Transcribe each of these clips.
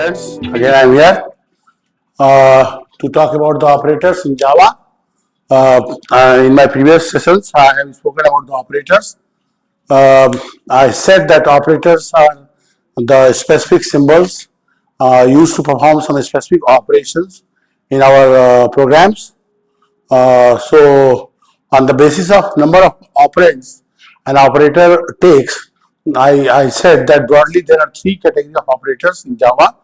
friends, again I am here to talk about the operators in Java. In my previous sessions, I have spoken about the operators. I said that operators are the specific symbols used to perform some specific operations in our programs. So, on the basis of number of operands an operator takes, I said that broadly there are three categories of operators in Java.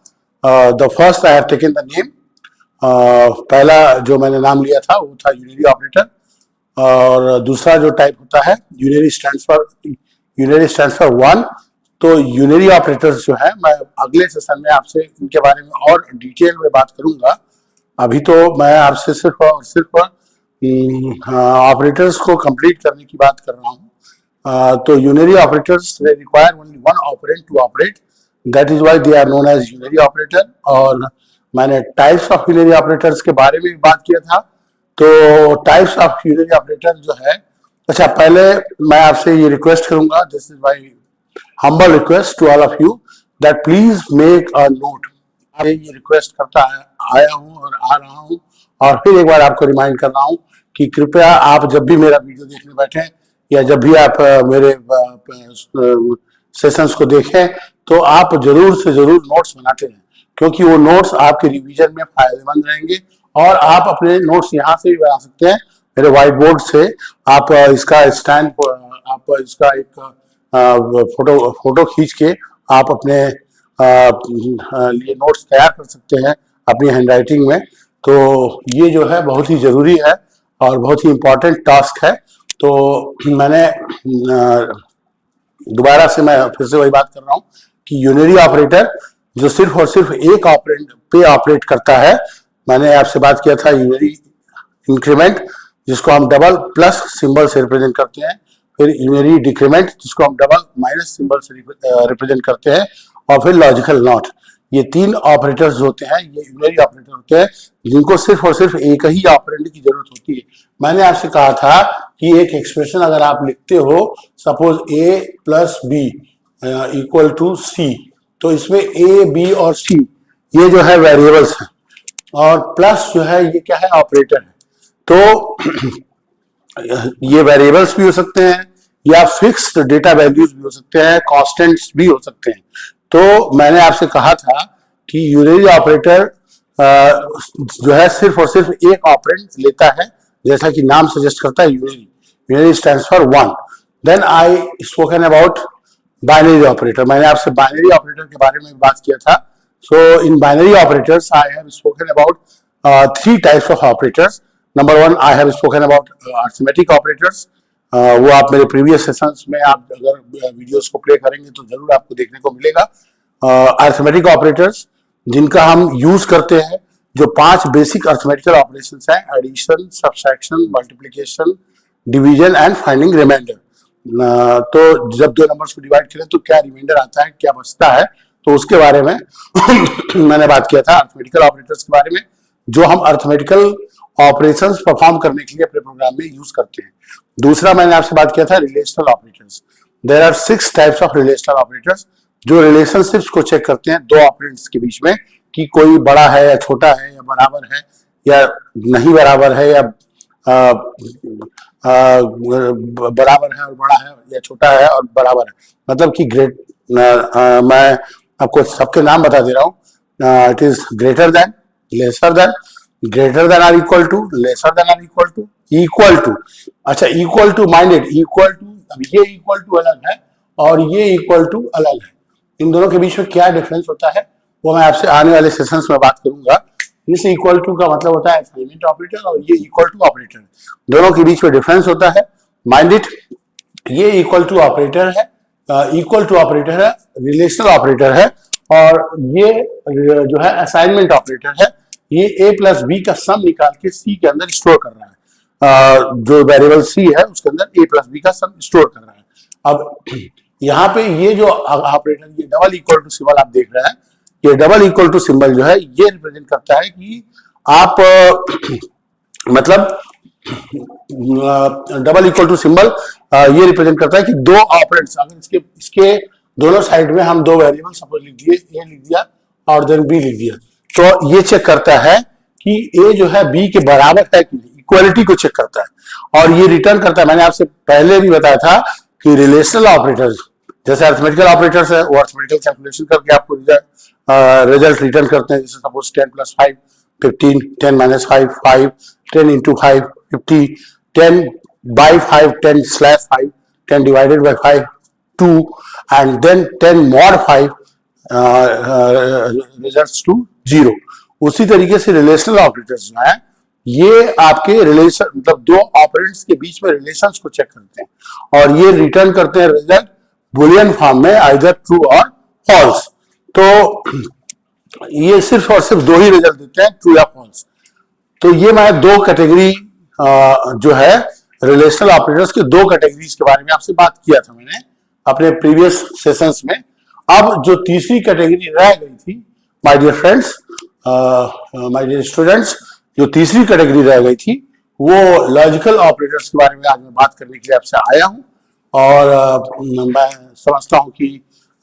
The first I have taken the name. पहला जो मैंने नाम लिया था वो था unary operator, और दूसरा जो टाइप होता है यूनिरी स्टैंड्स फॉर वन. तो यूनिरी ऑपरेटर्स जो है मैं अगले सेशन में आपसे इनके बारे में और डिटेल में बात करूंगा. अभी तो मैं आपसे सिर्फ और सिर्फ ऑपरेटर्स को कंप्लीट करने की बात कर रहा हूँ. तो unary operators they require only one operand to operate, that is why they are known as unary operator. और मैंने टाइप्स ऑफ यूनिरी ऑपरेटर्स के बारे में भी बात किया था. तो टाइप्स ऑफ यूनिरी ऑपरेटर जो है, अच्छा पहले मैं आपसे ये रिक्वेस्ट करूंगा, this is my humble request to all of you that please make a note. ये रिक्वेस्ट करता आया हूँ और आ रहा हूँ, और फिर एक बार आपको रिमाइंड कर रहा हूँ कि कृपया आप जब भी मेरा वीडियो देखने बैठे या जब भी आप मेरे सेशंस को देखें तो आप जरूर से जरूर नोट्स बनाते हैं, क्योंकि वो नोट्स आपके रिवीजन में फायदेमंद रहेंगे. और आप अपने नोट्स यहाँ से भी बना सकते हैं, मेरे व्हाइट बोर्ड से. आप इसका स्टैंड, आप इसका एक फोटो खींच के आप अपने लिए नोट्स तैयार कर सकते हैं अपनी हैंडराइटिंग में. तो ये जो है बहुत ही जरूरी है और बहुत ही इम्पोर्टेंट टास्क है. तो मैंने दोबारा से मैं फिर से वही बात कर रहा हूँ कि यूनिरी ऑपरेटर जो सिर्फ और सिर्फ एक ऑपरेंड पे ऑपरेट करता है. मैंने आपसे बात किया था यूनिरी इंक्रीमेंट, जिसको हम डबल प्लस सिंबल से रिप्रेजेंट करते हैं. फिर यूनिरी डिक्रीमेंट, जिसको हम डबल माइनस सिंबल से रिप्रेजेंट करते हैं. और फिर लॉजिकल नॉट. ये तीन ऑपरेटर्स होते हैं, ये यूनिरी ऑपरेटर होते हैं जिनको सिर्फ और सिर्फ एक ही ऑपरेंड की जरूरत होती है. मैंने आपसे कहा था कि एक एक्सप्रेशन अगर आप लिखते हो, suppose a plus B equal to C, तो इसमें ए बी और सी ये जो है वेरिएबल्स हैं, और प्लस जो है ये क्या है, ऑपरेटर है. तो ये वेरिएबल्स भी हो सकते हैं या फिक्स्ड डेटा वैल्यूज भी हो सकते हैं, कांस्टेंट्स भी हो सकते हैं. तो मैंने आपसे कहा था कि यूनिरी ऑपरेटर जो है सिर्फ और सिर्फ एक ऑपरेंड लेता है, जैसा कि नाम सजेस्ट करता है unary stands for one. Then I spoken about binary operator. मैंने आपसे बाइनरी ऑपरेटर के बारे में बात किया था. So in binary operators I have spoken about three types of operators. Number one, I have spoken about arithmetic operators. वो आप मेरे प्रीवियस सेशंस में आप अगर वीडियोस को प्ले करेंगे तो जरूर आपको देखने को मिलेगा. अरिथमेटिक ऑपरेटर्स जिनका हम यूज करते हैं, जो 5 बेसिक अरिथमेटिकल ऑपरेशंस हैं: addition, subtraction, multiplication, division and finding remainder. तो जब दो नंबर्स को डिवाइड करें तो क्या रिमाइंडर आता है, क्या बचता है, तो उसके बारे में मैंने बात किया था. अरिथमेटिकल ऑपरेटर्स के बारे में जो हम अरिथमेटिकल ऑपरेशंस परफॉर्म करने के लिए अपने प्रोग्राम में यूज करते हैं. दूसरा मैंने आपसे बात किया था relational operators. There are 6 types of relational operators जो रिलेशनशिप्स को चेक करते हैं दो ऑपरेंड्स के बीच में, कि कोई बड़ा है या छोटा है, या बराबर है या नहीं बराबर है, या बराबर है और बड़ा है, या छोटा है और बराबर है. मतलब कि मैं आपको सबके नाम बता दे रहा हूँ. It is greater than, lesser than, greater than or equal to, lesser than or equal to, equal to. अच्छा, equal to, minded, equal to. अब ये इक्वल टू अलग है और ये इक्वल टू अलग है. इन दोनों के बीच में क्या डिफरेंस होता है वो मैं आपसे आने वाले सेशंस में बात करूंगा. इस इक्वल टू का मतलब होता है असाइनमेंट ऑपरेटर, और ये इक्वल टू ऑपरेटर. दोनों के बीच में डिफरेंस होता है. माइंडेड, ये इक्वल टू ऑपरेटर है, इक्वल टू ऑपरेटर है, रिलेशनल ऑपरेटर है. और ये जो है असाइनमेंट ऑपरेटर है. ये a प्लस बी का सम निकाल के c के अंदर स्टोर कर रहा है. जो वेरिएबल c है उसके अंदर a प्लस बी का सम स्टोर कर रहा है. अब यहाँ पे ये जो ऑपरेटर, ये डबल इक्वल टू सिंबल आप देख रहे हैं, ये डबल इक्वल टू सिंबल जो है ये रिप्रेजेंट करता है कि आप मतलब डबल इक्वल टू सिंबल ये रिप्रेजेंट करता है कि दो ऑपरेंड्स, अगर इसके दोनों साइड में हम दो वेरिएबल सपोज लिख दिए, a लिख दिया और देन बी लिख दिया। तो ये चेक करता है कि ए जो है बी के बराबर है कि नहीं, इक्वालिटी को चेक करता है और ये रिटर्न करता है। मैंने आपसे पहले भी बताया था कि रिलेशनल ऑपरेटर्स जैसे अरिथमेटिकल ऑपरेटर्स है, वो अरिथमेटिकल कैलकुलेशन करके आपको रिजल्ट रिटर्न करते हैं। जैसे suppose 10 + 5 15, 10 - 5 5, 10 × 5 50, 10/5 10/5, 10/5 2, and then 10 mod 5 results to 0। उसी तरीके से रिलेशनल ऑपरेटर्स जो है ये आपके रिलेशन मतलब दो ऑपरेंड्स के बीच में रिलेशंस को चेक करते हैं और ये रिटर्न करते हैं रिजल्ट बुलियन फॉर्म में, आइदर ट्रू और फॉल्स। तो ये सिर्फ और सिर्फ दो ही रिजल्ट देते हैं, ट्रू या फॉल्स। तो ये मैं दो कैटेगरी जो है रिलेशनल ऑपरेटर्स के दो कैटेगरीज के बारे में आपसे बात किया था मैंने अपने प्रीवियस सेशंस में। अब जो तीसरी कैटेगरी रह गई थी my dear friends, my dear students, जो तीसरी कैटेगरी रह गई थी वो लॉजिकल ऑपरेटर्स के बारे में आज मैं बात करने के लिए आपसे आया हूं। और मैं समझता हूं कि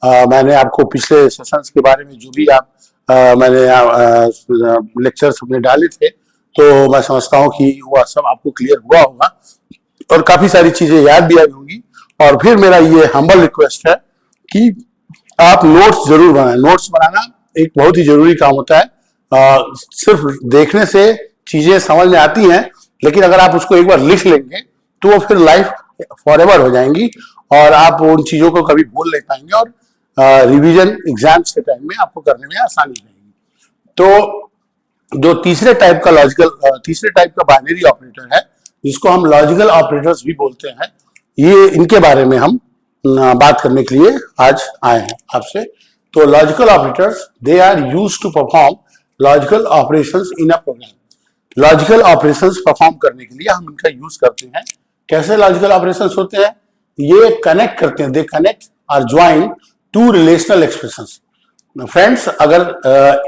मैंने आपको पिछले सेशंस के बारे में जो भी मैंने लेक्चर्स अपने डाले थे, तो मैं समझता हूं कि वह सब आपको क्लियर हुआ होगा और काफी सारी चीजें याद भी आई होंगी। और फिर मेरा ये हम्बल रिक्वेस्ट है कि आप नोट्स जरूर बनाएं। नोट्स बनाना एक बहुत ही जरूरी काम होता है। सिर्फ देखने से चीजें समझ में आती हैं, लेकिन अगर आप उसको एक बार लिख लेंगे तो वो फिर लाइफ फॉरएवर हो जाएंगी और आप उन चीजों को कभी भूल नहीं पाएंगे और रिवीजन एग्जाम्स के टाइम में आपको करने में आसानी रहेगी। तो जो तीसरे टाइप का बाइनरी ऑपरेटर है जिसको हम लॉजिकल ऑपरेटर्स भी बोलते हैं, ये इनके बारे में हम बात करने के लिए आज आए हैं आपसे। तो logical operators they are used to perform logical operations in a program. Logical operations perform करने के लिए हम इनका यूज करते हैं। कैसे लॉजिकल ऑपरेशंस होते हैं? ये कनेक्ट करते हैं, दे कनेक्ट और join to relational expressions. Friends, अगर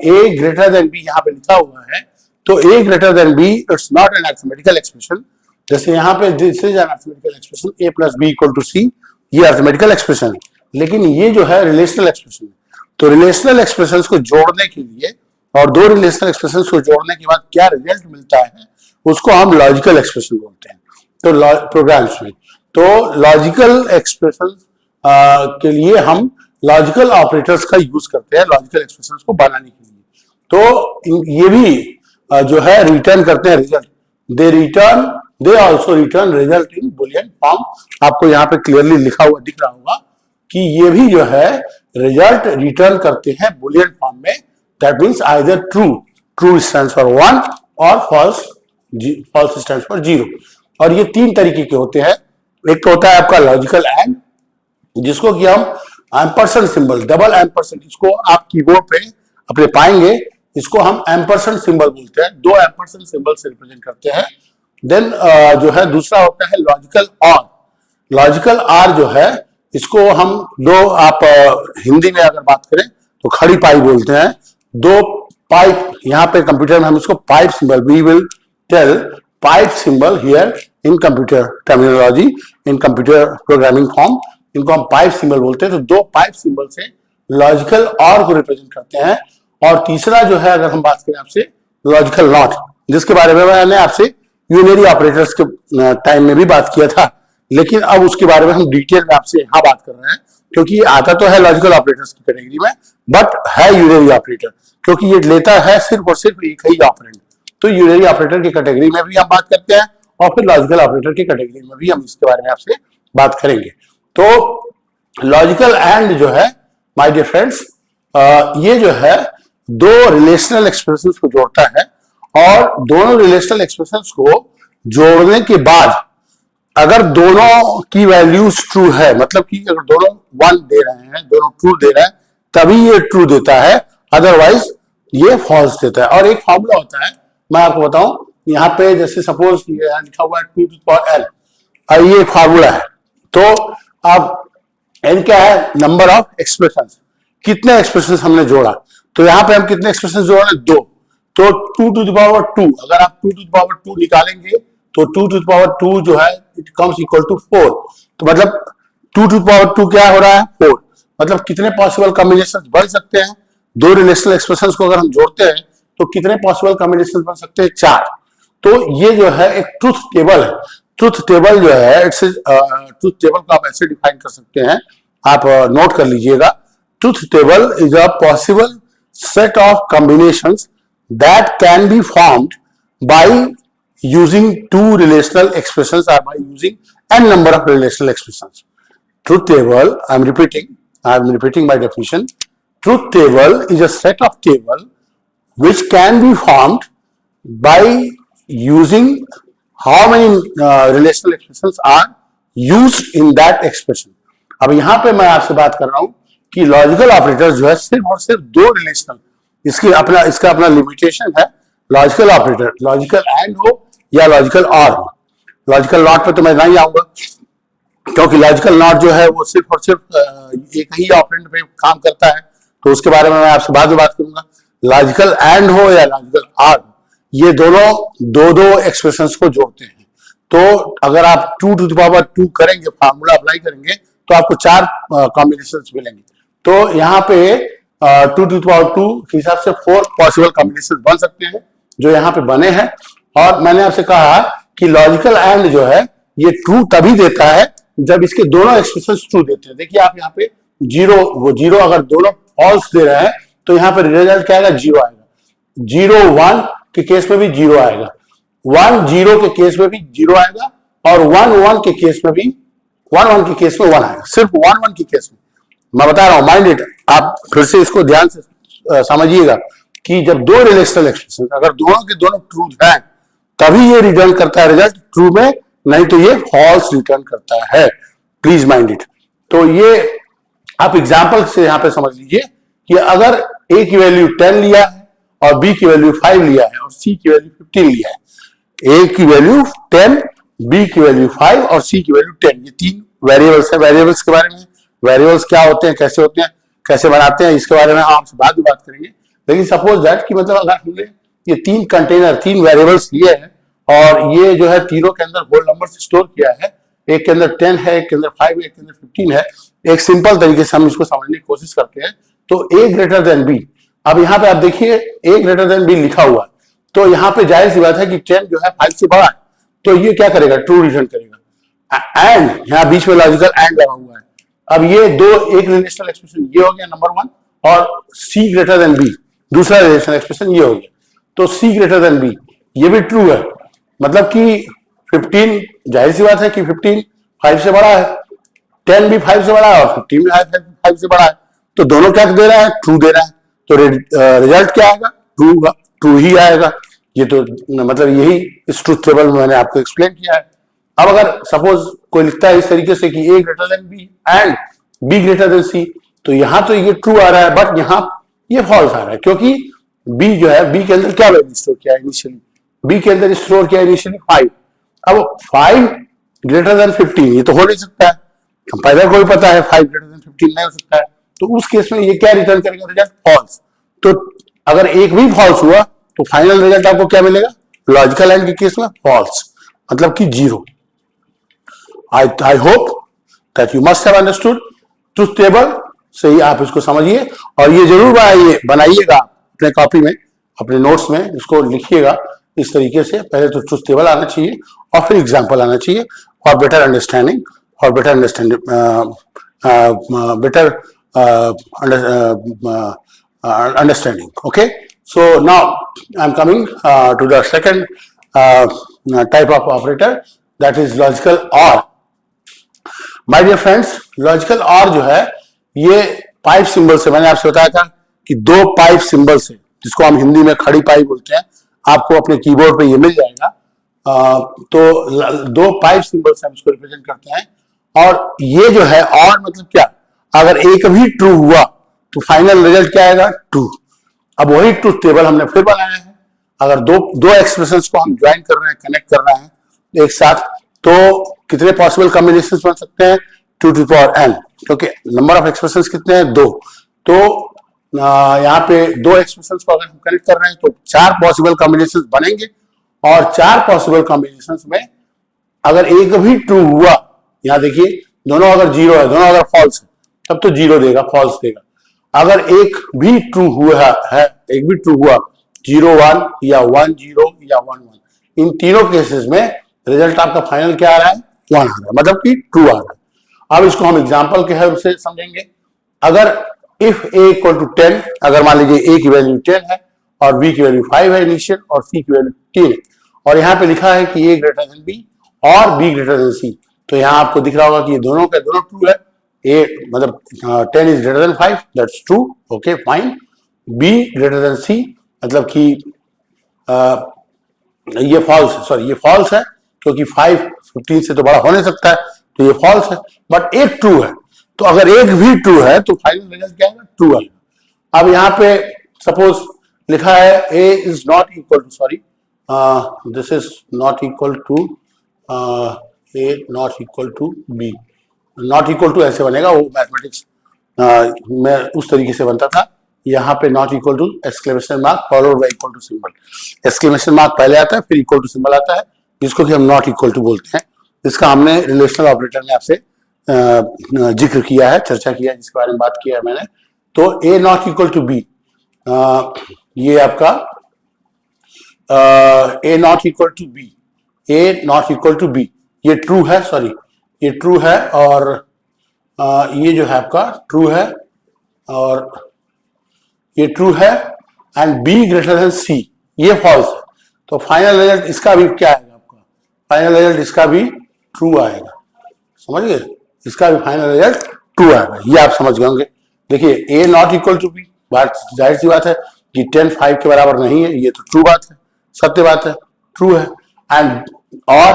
ए ग्रेटर देन बी यहाँ पे लिखा हुआ है तो A greater than B it's not an arithmetical expression. जैसे यहाँ पे this is an arithmetical expression a + b = c, ये अरिथमेटिकल एक्सप्रेशन है, लेकिन ये जो है रिलेशनल एक्सप्रेशन है। तो रिलेशनल एक्सप्रेशंस को जोड़ने के लिए और दो रिलेशनल एक्सप्रेशंस को जोड़ने के बाद क्या रिजल्ट मिलता है उसको हम लॉजिकल एक्सप्रेशन बोलते हैं। तो प्रोग्राम्स में तो लॉजिकल एक्सप्रेशन के लिए हम लॉजिकल ऑपरेटर्स का यूज करते हैं लॉजिकल एक्सप्रेशंस को बनाने के लिए। तो ये भी जो है रिटर्न करते हैं result. They also written result in Boolean form. आपको यहाँ पे क्लियरली लिखा हुआ दिख रहा होगा कि ये भी जो है रिजल्ट रिटर्न करते हैं बुलियन फॉर्म में। That means either true stands for 1 और फॉल्स स्टैंड्स फॉर 0। और ये तीन तरीके के होते हैं। एक तो होता है आपका लॉजिकल एंड, जिसको कि हम एम्परसेंड सिंबल, डबल एम्परसेंड, इसको आप कीबोर्ड पे अपने पाएंगे, इसको हम एम्परसेंड सिंबल बोलते हैं। दो एम्परसेंड सिंबल से रिप्रेजेंट करते हैं। देन जो है दूसरा होता है लॉजिकल ऑर। लॉजिकल आर जो है इसको हम दो, आप हिंदी में अगर बात करें तो खड़ी पाई बोलते हैं। दो पाइप, यहाँ पे कंप्यूटर में हम इसको pipe symbol, we will tell pipe symbol here in computer terminology, in computer programming form, इनको हम पाइप सिंबल बोलते हैं। तो दो पाइप सिंबल से लॉजिकल ऑर को रिप्रेजेंट करते हैं। और तीसरा जो है अगर हम बात करें आपसे लॉजिकल नॉट, जिसके बारे में मैंने आपसे यूनियरी ऑपरेटर्स के टाइम में भी बात किया था, लेकिन अब उसके बारे में हम डिटेल में आपसे यहाँ बात कर रहे हैं, क्योंकि ये आता तो है लॉजिकल ऑपरेटर्स की कैटेगरी में, बट है यूनियरी ऑपरेटर, क्योंकि ये लेता है सिर्फ और सिर्फ एक ही ऑपरेंड। तो यूनियरी ऑपरेटर की कैटेगरी में भी हम बात करते हैं और फिर लॉजिकल ऑपरेटर की कैटेगरी में भी हम इसके बारे में आपसे बात करेंगे। तो लॉजिकल एंड जो है माय डियर फ्रेंड्स, ये जो है दो रिलेशनल एक्सप्रेशंस को जोड़ता है और दोनों रिलेशनल एक्सप्रेशंस को जोड़ने के बाद अगर दोनों की वैल्यूज ट्रू है, मतलब कि अगर दोनों 1 दे रहे हैं, दोनों ट्रू दे रहे हैं, तभी ये ट्रू देता है, अदरवाइज ये फॉल्स देता है। और एक फॉर्मूला होता है, मैं आपको बताऊं, यहाँ पे जैसे सपोज लिखा हुआ है 2 to the power n, ये फार्मूला है। तो अब n क्या है? नंबर ऑफ एक्सप्रेशंस, कितने एक्सप्रेशंस हमने जोड़ा। तो यहाँ पे हम कितने एक्सप्रेशंस जोड़ रहे हैं? 2। तो 2 to the power 2, अगर आप 2 to the power 2 निकालेंगे तो 2 to the power 2 जो है इट कम्स इक्वल टू 4। तो मतलब 2 to the power 2 क्या हो रहा है? 4। मतलब कितने पॉसिबल कॉम्बिनेशन बन सकते हैं? दो रिलेशनल एक्सप्रेशंस को अगर हम जोड़ते हैं तो कितने पॉसिबल कॉम्बिनेशन बन सकते हैं? 4। तो ये जो है एक ट्रूथ टेबल है। ट्रूथ टेबल जो है इट्स ट्रूथ टेबल को आप ऐसे डिफाइन कर सकते हैं, आप नोट कर लीजिएगा। Truth table is a possible set of combinations that can be formed by using two relational expressions or by using n number of relational expressions. Truth table, I am repeating my definition. Truth table is a set of table which can be formed by using how many relational expressions are used in that expression. अब यहां पे मैं आपसे बात कर रहा हूं कि लॉजिकल ऑपरेटर जो है सिर्फ और सिर्फ दो रिलेशनल, इसका अपना लिमिटेशन है। लॉजिकल ऑपरेटर लॉजिकल एंड हो या लॉजिकल और हो। लॉजिकल नॉट पे तो मैं नहीं आऊंगा क्योंकि लॉजिकल नॉट जो है वो सिर्फ और सिर्फ एक ही ऑपरेंड पे काम करता है, तो उसके बारे में मैं आपसे बाद में बात करूंगा। लॉजिकल एंड हो या लॉजिकल और, ये दोनों दो एक्सप्रेशंस को जोड़ते हैं। तो अगर आप 2 to the power 2 करेंगे, फार्मूला अप्लाई करेंगे, तो आपको 4 कॉम्बिनेशंस मिलेंगे। तो यहाँ पे 2 to the power 2 के हिसाब से 4 पॉसिबल कॉम्बिनेशन बन सकते हैं जो यहाँ पे बने हैं। और मैंने आपसे कहा कि लॉजिकल एंड जो है ये ट्रू तभी देता है जब इसके दोनों एक्सप्रेशन ट्रू देते हैं। देखिए आप यहाँ पे जीरो अगर दोनों फॉल्स दे रहे हैं तो यहाँ पे रिजल्ट क्या आएगा? 0 आएगा। 0 1 के केस में भी 0 आएगा, 1 0 के केस में भी 0 आएगा, और 1 1 के केस में भी 1 1 के केस में 1 आएगा। सिर्फ 1 1 के केस में मैं बता रहा हूं, माइंड इट। आप फिर से इसको ध्यान से समझिएगा कि जब दो रिलेशनल एक्सप्रेशन अगर दोनों के दोनों ट्रू हैं तभी ये रिटर्न करता है रिजल्ट ट्रू में, नहीं तो ये फॉल्स रिटर्न करता है। Please mind it. तो ये आप एग्जांपल से यहां पे समझ लीजिए कि अगर ए की वैल्यू 10 लिया है और बी की वैल्यू 5 लिया है और सी की वैल्यू 15 लिया है, ए की वैल्यू 10, बी की वैल्यू 5 और सी की वैल्यू 10, ये 3 वेरिएबल्स है। वेरिएबल्स के बारे में, वेरिएबल्स क्या होते हैं, कैसे होते हैं, कैसे बनाते हैं, इसके बारे में आपसे बाद में बात करेंगे। लेकिन सपोज दैट कि मतलब अगर हमने ये 3 कंटेनर 3 वेरिएबल्स लिए हैं और ये जो है तीनों के अंदर होल नंबर से स्टोर किया है, एक के अंदर 10 है, एक के अंदर 5 है, एक के अंदर 15 है। एक सिंपल तरीके से हम इसको समझने की कोशिश करते हैं। तो ए ग्रेटर देन बी, अब यहाँ पे आप देखिए ए ग्रेटर देन बी लिखा हुआ है, तो यहाँ पे जाहिर सी बात है कि 10 जो है 5 से बड़ा है, तो ये क्या करेगा? ट्रू रिटर्न करेगा। एंड यहाँ बीच में लॉजिकल एंड लगा हुआ है। अब ये एक रिलेशनल एक्सप्रेशन ये हो गया नंबर 1, और सी ग्रेटर देन बी दूसरा रिलेशनल एक्सप्रेशन ये हो गया। तो सी ग्रेटर देन बी ये भी ट्रू है, मतलब कि 15 जाहिर सी बात है कि 15 5 से बड़ा है, 10 भी 5 से बड़ा है और 15 भी 5 से बड़ा है, तो दोनों क्या दे रहा है? ट्रू दे रहा है। तो रिजल्ट क्या आएगा? ट्रू ही आएगा। ये तो मतलब यही इस ट्रूथ टेबल में मैंने आपको एक्सप्लेन किया है। अब अगर सपोज कोई लिखता है इस तरीके से कि A greater than B and B greater than C, तो यहां तो ये ट्रू आ रहा है, बट यहां ये फॉल्स आ रहा है, क्योंकि बी जो है, बी के अंदर क्या वैल्यू स्टोर किया है इनिशियली? बी के अंदर स्टोर किया इनिशियली 5। अब 5 ग्रेटर देन 15 ये तो हो नहीं सकता है, कंपाइलर को भी पता है 5 ग्रेटर देन 15 नहीं हो सकता है। तो उस केस में ये क्या रिटर्न करेगा? Result false. तो अगर एक भी फॉल्स हुआ तो फाइनल रिजल्ट आपको क्या मिलेगा? लॉजिकल एंड के केस में फॉल्स, मतलब कि 0। I hope that you must have understood truth table से ही आप इसको समझिए, और ये जरूर बनाइएगा अपने कॉपी में, अपने नोट्स में इसको लिखिएगा इस तरीके से। पहले तो ट्रूथ टेबल आना चाहिए और फिर एग्जांपल आना चाहिए for better understanding, understanding. Okay, so now I'm coming to the second type of operator, that is logical OR. My dear friends, logical और जो है ये पाइप सिंबल से, मैंने आपसे बताया था कि 2 पाइप सिंबल से, जिसको हम हिंदी में खड़ी पाइप बोलते हैं, आपको अपने कीबोर्ड पे ये मिल जाएगा। तो 2 पाइप सिंबल से हम इसको रिप्रेजेंट करते हैं। और ये जो है और मतलब क्या? अगर एक भी ट्रू हुआ तो फाइनल रिजल्ट क्या आएगा? ट्रू। अब वही ट्रूथ टेबल हमने फिर बनाया है। अगर दो एक्सप्रेशंस को हम ज्वाइन कर रहे हैं, कनेक्ट कर रहे हैं एक साथ, तो कितने पॉसिबल कॉम्बिनेशन बन सकते हैं? 2 to the power n, क्योंकि नंबर ऑफ एक्सप्रेशंस कितने हैं? 2। तो यहाँ पे 2 एक्सप्रेशंस को अगर हम कनेक्ट कर रहे हैं तो 4 पॉसिबल कॉम्बिनेशन बनेंगे, और 4 पॉसिबल कॉम्बिनेशन में अगर एक भी ट्रू हुआ, यहाँ देखिए दोनों अगर 0 है, दोनों अगर फॉल्स है, तब तो 0 देगा, फॉल्स देगा। अगर एक भी ट्रू हुआ है, एक भी ट्रू हुआ 0 1 या 1 0 या 1 1, इन तीनों केसेस में रिजल्ट आपका फाइनल क्या आ रहा है? 1 आ रहा है, मतलब कि ट्रू आ रहा है। अब इसको हम एग्जांपल के हेल्प से समझेंगे। अगर इफ a इक्वल टू 10, अगर मान लीजिए a की वैल्यू 10 है और b की वैल्यू 5 है इनिशियल और c की वैल्यू 3 है, और यहाँ पे लिखा है कि a ग्रेटर देन b और b ग्रेटर देन c, तो यहाँ आपको दिख रहा होगा कि ये दोनों का दोनों ट्रू है। a मतलब 10 is greater then 5, that's true, okay fine. b greater than c मतलब कि ये फॉल्स है, सॉरी ये फॉल्स है, क्योंकि 5 15 से तो बड़ा हो नहीं सकता है, तो ये फॉल्स है। बट एक ट्रू है, तो अगर एक भी ट्रू है तो फाइनल रिजल्ट क्या आएगा? ट्रू आएगा। अब यहाँ पे सपोज लिखा है a is not equal to, sorry this is not equal to a not equal to b, not equal to ऐसे बनेगा, वो मैथमेटिक्स में उस तरीके से बनता था। यहाँ पे not equal to exclamation mark followed by equal to symbol, exclamation mark पहले आता है फिर इक्वल टू सिंबल आता है, जिसको कि हम नॉट इक्वल टू बोलते हैं। इसका हमने रिलेशनल ऑपरेटर में आपसे जिक्र किया है, चर्चा किया है, जिसके बारे में बात किया है मैंने। तो a not equal to b, ये आपका a not equal to b, a not equal to b, ये ट्रू है, सॉरी ये ट्रू है, और ये जो है आपका ट्रू है, और ये ट्रू है, and b greater than c, ये फॉल्स है। तो फाइनल रिजल्ट इसका भी क्या आएगा आपका? फाइनल रिजल्ट इसका भी ट्रू आएगा, समझ गए? इसका भी फाइनल रिजल्ट ट्रू आएगा, ये आप समझ गए होंगे। देखिए a not equal to b, बात जाहिर सी बात है कि 10 5 के बराबर नहीं है, ये तो ट्रू बात है, सत्य बात है, ट्रू है। एंड और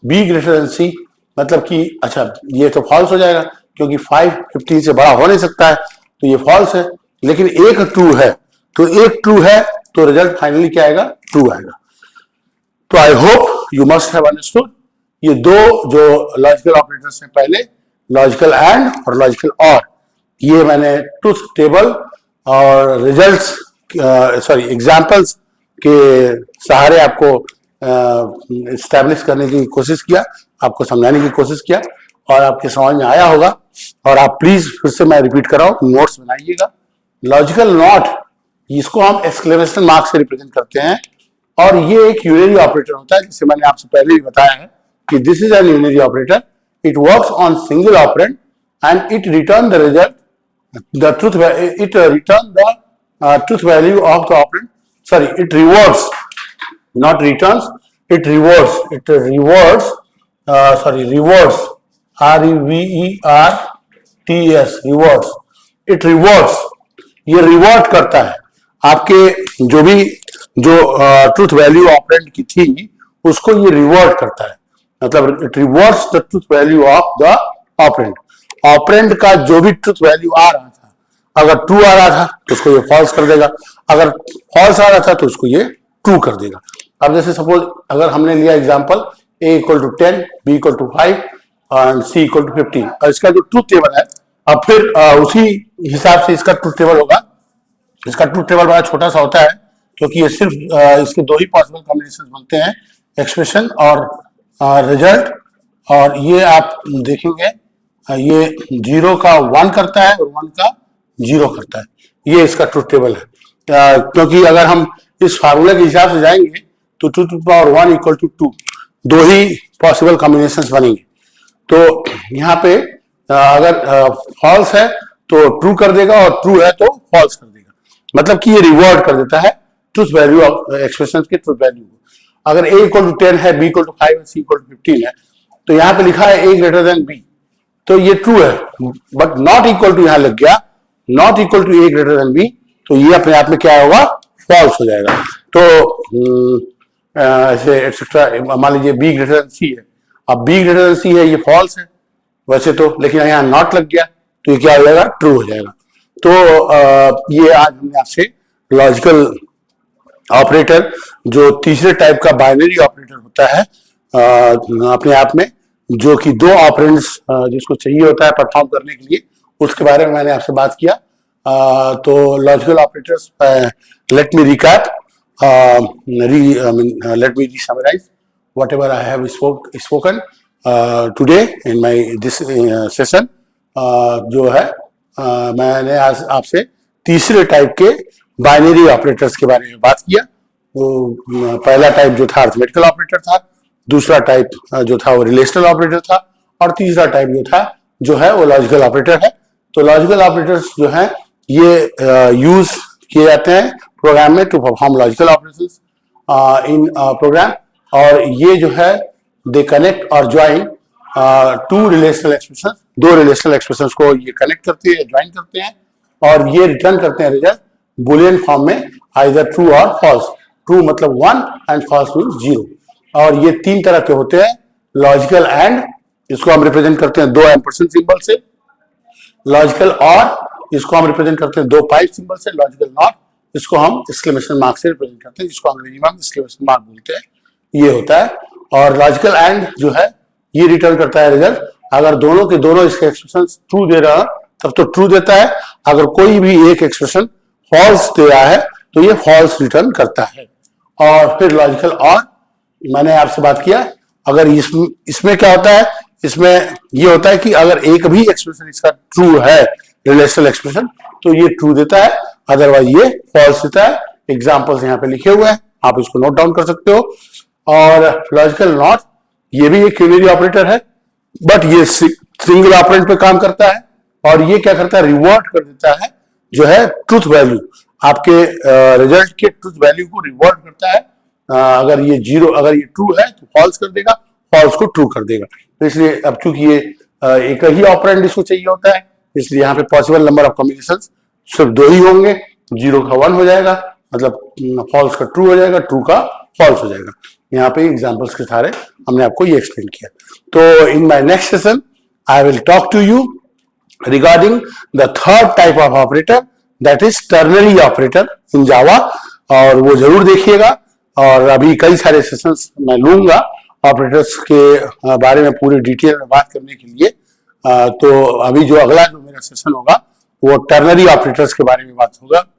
b ग्रेटर देन c मतलब कि अच्छा ये तो फॉल्स हो जाएगा, क्योंकि 5 15 से बड़ा हो नहीं सकता है, तो ये फॉल्स है। लेकिन एक ट्रू है, तो एक ट्रू है तो रिजल्ट फाइनली क्या आएगा? ट्रू आएगा। तो I hope you must have understood ये दो जो लॉजिकल ऑपरेटर्स हैं, पहले लॉजिकल एंड और लॉजिकल और, ये मैंने ट्रुथ टेबल और रिजल्ट्स सॉरी एग्जांपल्स के सहारे आपको एस्टैब्लिश करने की कोशिश किया, आपको समझाने की कोशिश किया, और आपके समझ में आया होगा। और आप प्लीज फिर से मैं रिपीट कर रहा हूँ, नोट्स बनाइएगा। लॉजिकल नॉट, इसको हम एक्सक्लेमेशन मार्क से रिप्रेजेंट करते हैं, और ये एक यूनरी ऑपरेटर होता है, जिसे मैंने आपसे पहले भी बताया है कि this is an unary operator, it works on single operand and it return the result the truth it return the truth value of the operand, sorry it rewards, not returns, it rewards rewards rewards rewards, it rewards, ये reward करता है आपके जो भी जो truth value operand की थी, उसको ये रिवॉर्ड करता है, मतलब it rewards the truth value of the operand. Operand का जो भी ट्रूथ वैल्यू आ रहा था, अगर ट्रू आ रहा था तो उसको ये फॉल्स कर देगा, अगर फॉल्स आ रहा था तो उसको ये ट्रू कर देगा। अब जैसे सपोज अगर हमने लिया example a equal to 10, b equal to 5 और c इक्वल टू 15, और इसका जो ट्रूथ टेबल है, अब फिर उसी हिसाब से इसका ट्रूथ टेबल होगा। इसका ट्रूथ टेबल बड़ा छोटा सा होता है, क्योंकि ये सिर्फ इसके दो ही पॉसिबल कॉम्बिनेशन बनते हैं, एक्सप्रेशन और रिजल्ट। और ये आप देखेंगे ये 0 का 1 करता है और 1 का 0 करता है, ये इसका ट्रूथ टेबल है। क्योंकि अगर हम इस फार्मूले के हिसाब से जाएंगे तो 2 टू पावर 1 इक्वल टू 2, दो ही पॉसिबल कॉम्बिनेशंस बनेंगे। तो यहाँ पे अगर फॉल्स है तो ट्रू कर देगा, और ट्रू है तो फॉल्स कर देगा, मतलब कि ये रिवॉर्ड कर देता है ट्रूथ वैल्यू ऑफ एक्सप्रेशन के ट्रूथ वैल्यू को। अगर a इक्वल टू 10 है, b इक्वल टू 5 है, c इक्वल टू 15 है, तो यहाँ पे लिखा है a ग्रेटर देन b, तो ये ट्रू है, बट नॉट इक्वल टू यहाँ लग गया, not equal to a greater than b, तो ये अपने आप में क्या होगा? फॉल्स हो जाएगा। तो ऐसे एक्सेट्रा, मान लीजिए b ग्रेटर देन c है, अब b ग्रेटर देन c है, ये फॉल्स है वैसे तो, लेकिन यहाँ नॉट लग गया तो ये क्या हो जाएगा? ट्रू हो जाएगा। तो ये आज हमने आपसे लॉजिकल ऑपरेटर, जो तीसरे टाइप का बाइनरी ऑपरेटर होता है अपने आप में, जो कि दो ऑपरेंड्स जिसको चाहिए होता है परफॉर्म करने के लिए, उसके बारे में मैंने आपसे बात किया। तो logical operators, let me recap, let me summarize whatever I have spoken today in my this session। जो है मैंने आज आपसे तीसरे टाइप के बाइनरी ऑपरेटर्स के बारे में बात किया। वो पहला टाइप जो था अरिथमेटिकल ऑपरेटर था, दूसरा टाइप जो था वो रिलेशनल ऑपरेटर था, और तीसरा टाइप जो है वो लॉजिकल ऑपरेटर है। तो लॉजिकल ऑपरेटर्स जो है ये यूज किए जाते हैं प्रोग्राम में to perform logical operations in program, और ये जो है दे कनेक्ट और ज्वाइन टू रिलेशनल एक्सप्रेशन, दो रिलेशनल एक्सप्रेशंस को ये कनेक्ट करते हैं, ज्वाइन करते हैं, और ये रिटर्न करते हैं रिजल्ट बुलियन फॉर्म में, आइदर ट्रू और फॉल्स। ट्रू मतलब 1 एंड फॉल्स मीन्स 0। और ये तीन तरह के होते हैं, लॉजिकल एंड, इसको हम रिप्रेजेंट करते हैं 2 एम्परसेंड सिंबल से, लॉजिकल और, इसको हम रिप्रेजेंट करते हैं 2 पाइप सिंबल से, लॉजिकल नॉट, इसको हम एक्सक्लेमेशन मार्क से रिप्रेजेंट करते हैं, जिसको अंग्रेजी में एक्सक्लेमेशन मार्क बोलते हैं, ये होता है। और लॉजिकल एंड जो है ये रिटर्न करता है रिजल्ट, अगर दोनों के दोनों इसके एक्सप्रेशन ट्रू दे रहा है तब तो ट्रू देता है, अगर कोई भी एक एक्सप्रेशन फॉल्स दे रहा है तो ये फॉल्स रिटर्न करता है। और फिर लॉजिकल और, मैंने आपसे बात किया, अगर इसमें क्या होता है, इसमें ये होता है कि अगर एक भी एक्सप्रेशन इसका ट्रू है, रिलेशनल एक्सप्रेशन, तो ये ट्रू देता है, अदरवाइज ये फॉल्स देता है। एग्जांपल्स यहाँ पे लिखे हुए हैं, आप इसको नोट डाउन कर सकते हो। और लॉजिकल नॉट, ये भी एक यूनिरी ऑपरेटर है, बट ये सिंगल ऑपरेंड पे काम करता है, और ये क्या करता है, रिवर्ट कर देता है जो है ट्रूथ वैल्यू, आपके रिजल्ट के ट्रूथ वैल्यू को रिवर्ट करता है। अगर ये 0, अगर ये ट्रू है तो फॉल्स कर देगा, फॉल्स को ट्रू कर देगा। तो इसलिए अब चूंकि ये एक ही ऑपरेंड इसको चाहिए होता है, इसलिए यहाँ पे पॉसिबल नंबर ऑफ कॉम्बिनेशन सिर्फ 2 ही होंगे, 0 का 1 हो जाएगा, मतलब फॉल्स का ट्रू हो जाएगा, ट्रू का फॉल्स हो जाएगा। यहाँ पे एग्जांपल्स के सारे हमने आपको ये एक्सप्लेन किया। तो in my next session I will talk to you regarding the third type of operator, that is ternary operator in Java, और वो जरूर देखिएगा। और अभी कई सारे सेशंस मैं लूंगा ऑपरेटर्स के बारे में पूरी डिटेल में बात करने के लिए। तो अभी जो अगला जो मेरा सेशन होगा वो टर्नरी ऑपरेटर्स के बारे में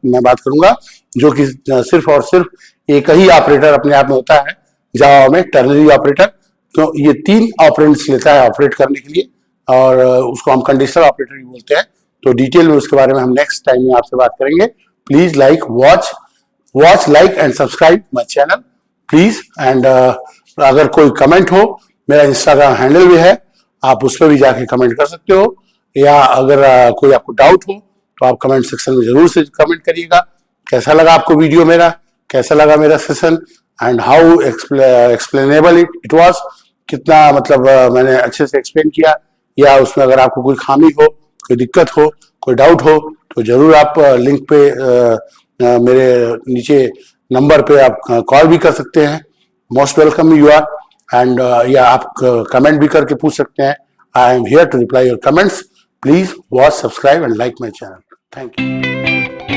मैं बात करूंगा, जो कि सिर्फ और सिर्फ एक ही ऑपरेटर अपने आप में होता है जावा में, टर्नरी ऑपरेटर। तो ये 3 ऑपरेंड्स लेता है ऑपरेट करने के लिए, और उसको हम कंडीशनल ऑपरेटर भी बोलते हैं। तो डिटेल में उसके बारे में हम नेक्स्ट टाइम में आपसे बात करेंगे। Please watch like and subscribe my channel please. And अगर कोई कमेंट हो, मेरा इंस्टाग्राम हैंडल भी है, आप उस पर भी जाके कमेंट कर सकते हो, या अगर कोई आपको डाउट हो तो आप कमेंट सेक्शन में जरूर से कमेंट करिएगा। कैसा लगा आपको वीडियो मेरा, कैसा लगा मेरा session, and how explainable it was, कितना मतलब मैंने अच्छे से एक्सप्लेन किया, या उसमें अगर आपको कोई खामी हो, कोई दिक्कत हो, कोई डाउट हो, तो जरूर आप लिंक पे मेरे नीचे नंबर पे आप कॉल भी कर सकते हैं। Most welcome you are, and या आप कमेंट भी करके पूछ सकते हैं। I am here to reply your comments. Please watch, subscribe and like my channel. Thank you.